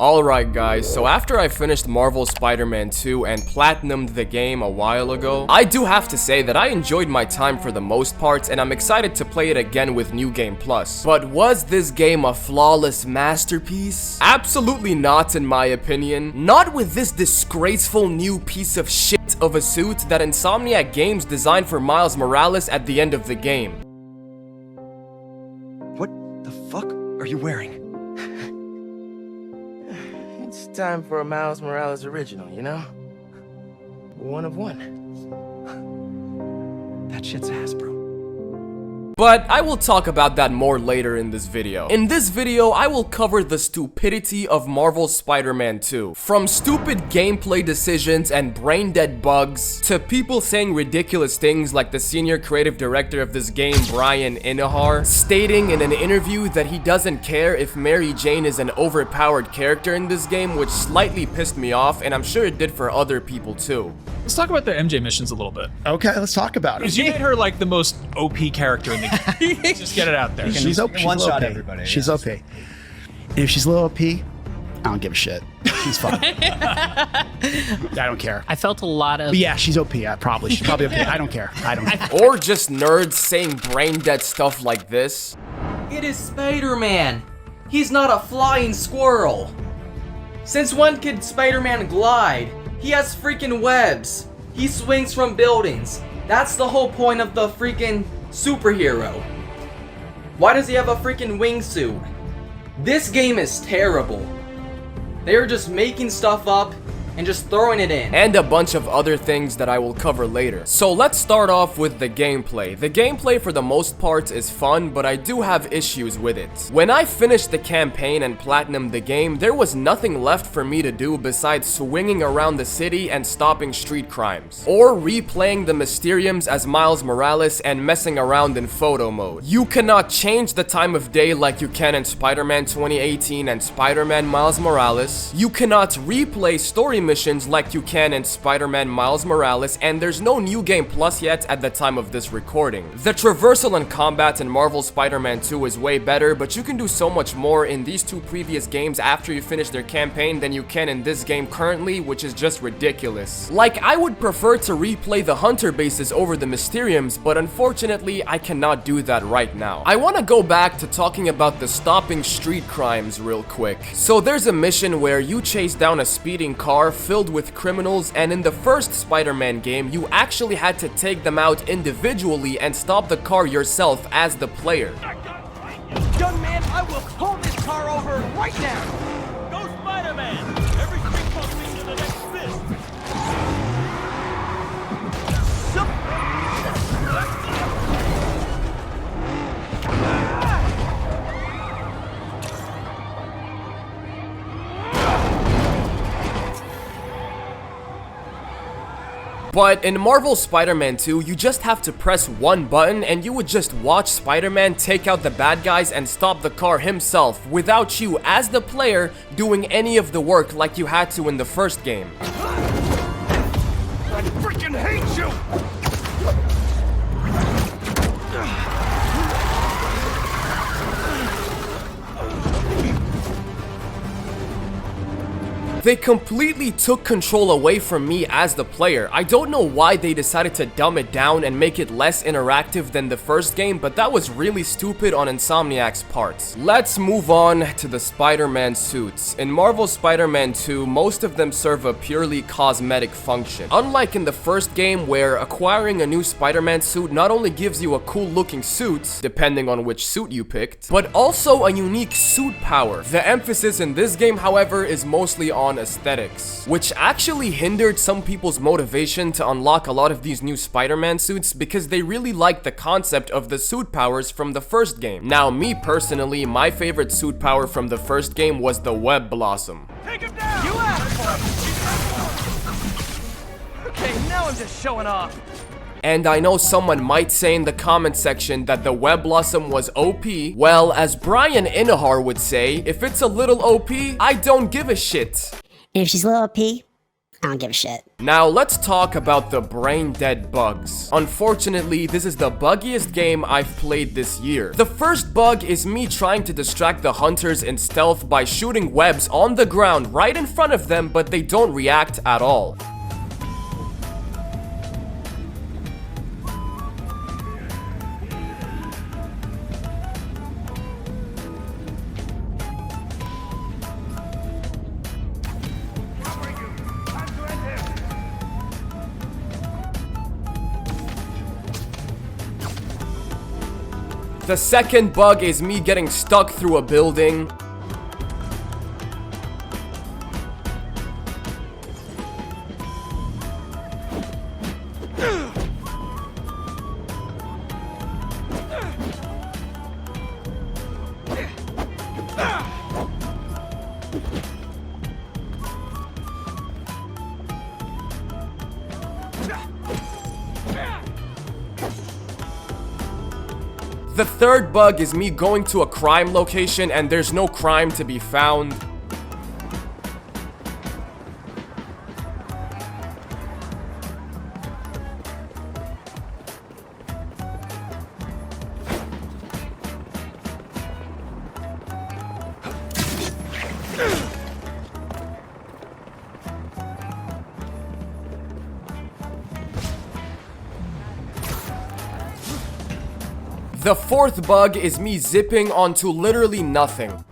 Alright guys, so after I finished Marvel Spider-Man 2 and platinumed the game a while ago, I do have to say that I enjoyed my time for the most part and I'm excited to play it again with New Game Plus. But was this game a flawless masterpiece? Absolutely not in my opinion. Not with this disgraceful new piece of shit of a suit that Insomniac Games designed for Miles Morales at the end of the game. What the fuck are you wearing? It's time for a Miles Morales original, you know? One of one. That shit's ass, bro. But I will talk about that more later in this video. In this video, I will cover the stupidity of Marvel's Spider-Man 2. From stupid gameplay decisions and brain-dead bugs, to people saying ridiculous things like the senior creative director of this game, Brian Inahar, stating in an interview that he doesn't care if Mary Jane is an overpowered character in this game, which slightly pissed me off, and I'm sure it did for other people too. Let's talk about the MJ missions a little bit. Okay, let's talk about it. Because you made her like the most OP character in the game. Just get it out there. She's OP. One shot OP. everybody. She's OP. And if she's a little OP, I don't give a shit. She's fine. I don't care. I felt a lot of... But yeah, she's OP. She's probably OP. I don't care. I don't care. Or just nerds saying brain-dead stuff like this. It is Spider-Man. He's not a flying squirrel. Since when could Spider-Man glide? He has freaking webs. He swings from buildings. That's the whole point of the freaking superhero. Why does he have a freaking wingsuit? This game is terrible. They're just making stuff up and just throwing it in. And a bunch of other things that I will cover later. So let's start off with the gameplay. The gameplay for the most part is fun, but I do have issues with it. When I finished the campaign and platinumed the game, there was nothing left for me to do besides swinging around the city and stopping street crimes. Or replaying the Mysteriums as Miles Morales and messing around in photo mode. You cannot change the time of day like you can in Spider-Man 2018 and Spider-Man Miles Morales. You cannot replay story missions like you can in Spider-Man Miles Morales, and there's no New Game Plus yet at the time of this recording. The traversal and combat in Marvel Spider-Man 2 is way better, but you can do so much more in these two previous games after you finish their campaign than you can in this game currently, which is just ridiculous. Like, I would prefer to replay the Hunter bases over the Mysteriums, but unfortunately, I cannot do that right now. I want to go back to talking about the stopping street crimes real quick. So there's a mission where you chase down a speeding car filled with criminals, and in the first Spider-Man game, you actually had to take them out individually and stop the car yourself as the player. Young man, I will pull this car over right now! Go Spider-Man! Every street bump leads to the next fist! But in Marvel Spider-Man 2, you just have to press one button and you would just watch Spider-Man take out the bad guys and stop the car himself without you, as the player, doing any of the work like you had to in the first game. I freaking hate you! They completely took control away from me as the player. I don't know why they decided to dumb it down and make it less interactive than the first game, but that was really stupid on Insomniac's part. Let's move on to the Spider-Man suits. In Marvel Spider-Man 2, most of them serve a purely cosmetic function. Unlike in the first game, where acquiring a new Spider-Man suit not only gives you a cool looking suit, depending on which suit you picked, but also a unique suit power. The emphasis in this game, however, is mostly on aesthetics, which actually hindered some people's motivation to unlock a lot of these new Spider-Man suits because they really liked the concept of the suit powers from the first game. Now, me personally, my favorite suit power from the first game was the Web Blossom. Take him down! You asked for it! Okay, now I'm just showing off. And I know someone might say in the comment section that the Web Blossom was OP. Well, as Brian Inahar would say, if it's a little OP, I don't give a shit. If she's a little OP, I don't give a shit. Now let's talk about the brain dead bugs. Unfortunately, this is the buggiest game I've played this year. The first bug is me trying to distract the hunters in stealth by shooting webs on the ground right in front of them, but they don't react at all. The second bug is me getting stuck through a building. The third bug is me going to a crime location and there's no crime to be found. The fourth bug is me zipping onto literally nothing.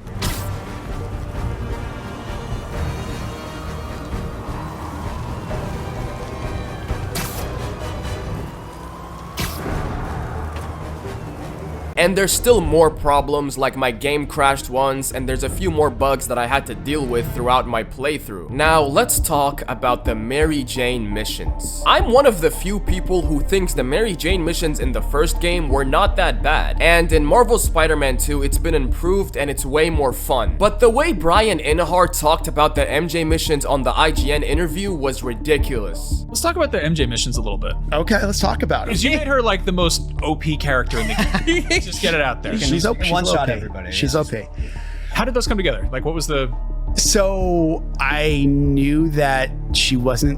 And there's still more problems, like my game crashed once, and there's a few more bugs that I had to deal with throughout my playthrough. Now, let's talk about the Mary Jane missions. I'm one of the few people who thinks the Mary Jane missions in the first game were not that bad, and in Marvel's Spider-Man 2, it's been improved and it's way more fun. But the way Brian Inahar talked about the MJ missions on the IGN interview was ridiculous. Let's talk about the MJ missions a little bit. Okay, let's talk about it. Because you made her like the most OP character in the game. Just get it out there. She's OP. One She's shot OP. everybody, She's yeah. OP. How did those come together? Like, what was the... So I knew that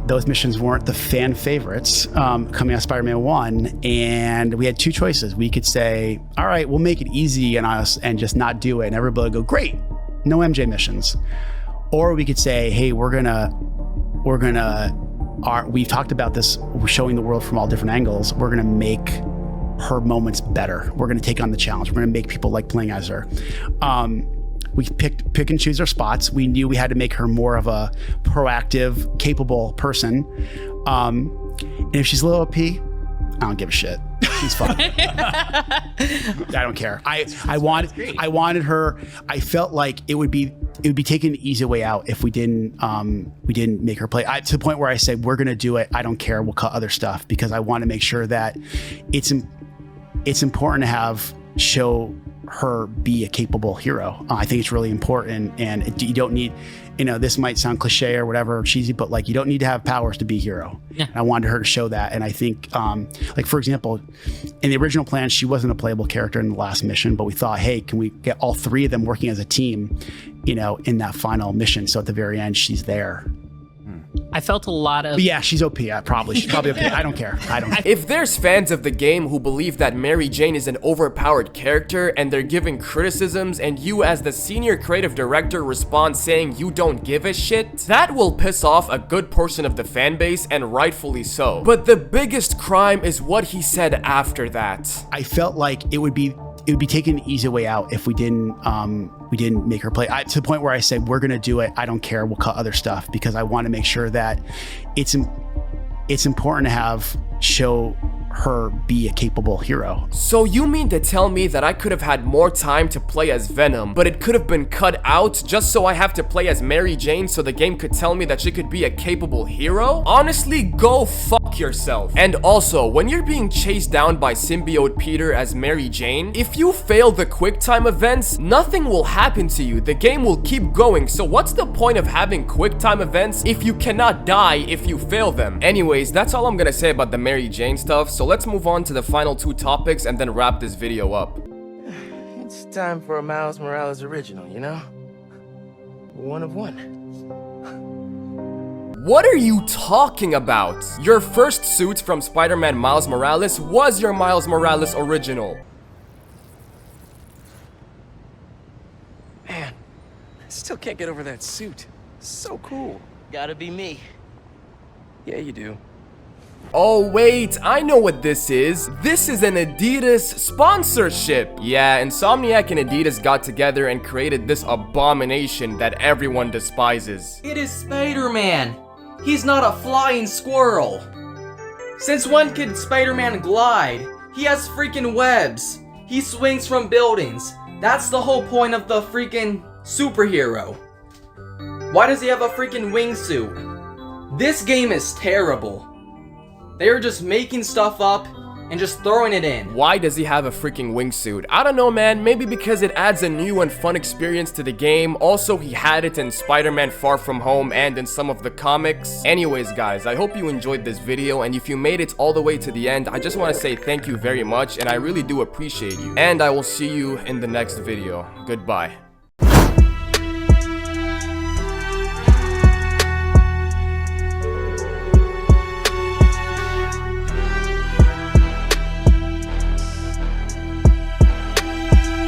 those missions weren't the fan favorites coming out of Spider-Man 1, and we had two choices. We could say, all right, we'll make it easy on us and just not do it, and everybody would go, great, no MJ missions. Or we could say, hey, we've talked about this, we're showing the world from all different angles. We're gonna make her moments better. We're gonna take on the challenge. We're gonna make people like playing as her. We pick and choose our spots. We knew we had to make her more of a proactive, capable person. And if she's a little OP, I don't give a shit. She's fine. I don't care. I wanted her. I felt like it would be taking the easy way out if we didn't make her play. To the point where I said, we're gonna do it. I don't care. We'll cut other stuff because I want to make sure that it's important to show her be a capable hero. I think it's really important, and you don't need, this might sound cliche or whatever, cheesy, but like you don't need to have powers to be a hero. Yeah. And I wanted her to show that, and I think, like for example, in the original plan, she wasn't a playable character in the last mission, but we thought, hey, can we get all three of them working as a team, in that final mission? So at the very end, she's there. I felt a lot of... But yeah, she's OP. She's probably OP. I don't care. If there's fans of the game who believe that Mary Jane is an overpowered character and they're giving criticisms and you as the senior creative director respond saying you don't give a shit, that will piss off a good portion of the fan base, and rightfully so. But the biggest crime is what he said after that. I felt like it would be taking the easy way out if we didn't make her play. To the point where I said, we're gonna do it. I don't care. We'll cut other stuff because I want to make sure that it's important to show her be a capable hero. So you mean to tell me that I could have had more time to play as Venom, but it could have been cut out just so I have to play as Mary Jane so the game could tell me that she could be a capable hero? Honestly, go fuck yourself. And also, when you're being chased down by symbiote Peter as Mary Jane, if you fail the QuickTime events, nothing will happen to you. The game will keep going, so what's the point of having QuickTime events if you cannot die if you fail them? Anyways, that's all I'm gonna say about the Mary Jane stuff, so let's move on to the final two topics and then wrap this video up. It's time for a Miles Morales original, One of one. What are you talking about? Your first suit from Spider-Man Miles Morales was your Miles Morales original. Man, I still can't get over that suit. So cool. Gotta be me. Yeah, you do. Oh wait, I know what this is. This is an Adidas sponsorship. Yeah, Insomniac and Adidas got together and created this abomination that everyone despises. It is Spider-Man. He's not a flying squirrel. Since when could Spider-Man glide? He has freaking webs. He swings from buildings. That's the whole point of the freaking superhero. Why does he have a freaking wingsuit? This game is terrible. They are just making stuff up and just throwing it in. Why does he have a freaking wingsuit? I don't know, man. Maybe because it adds a new and fun experience to the game. Also, he had it in Spider-Man Far From Home and in some of the comics. Anyways, guys, I hope you enjoyed this video, and if you made it all the way to the end, I just want to say thank you very much, and I really do appreciate you. And I will see you in the next video. Goodbye.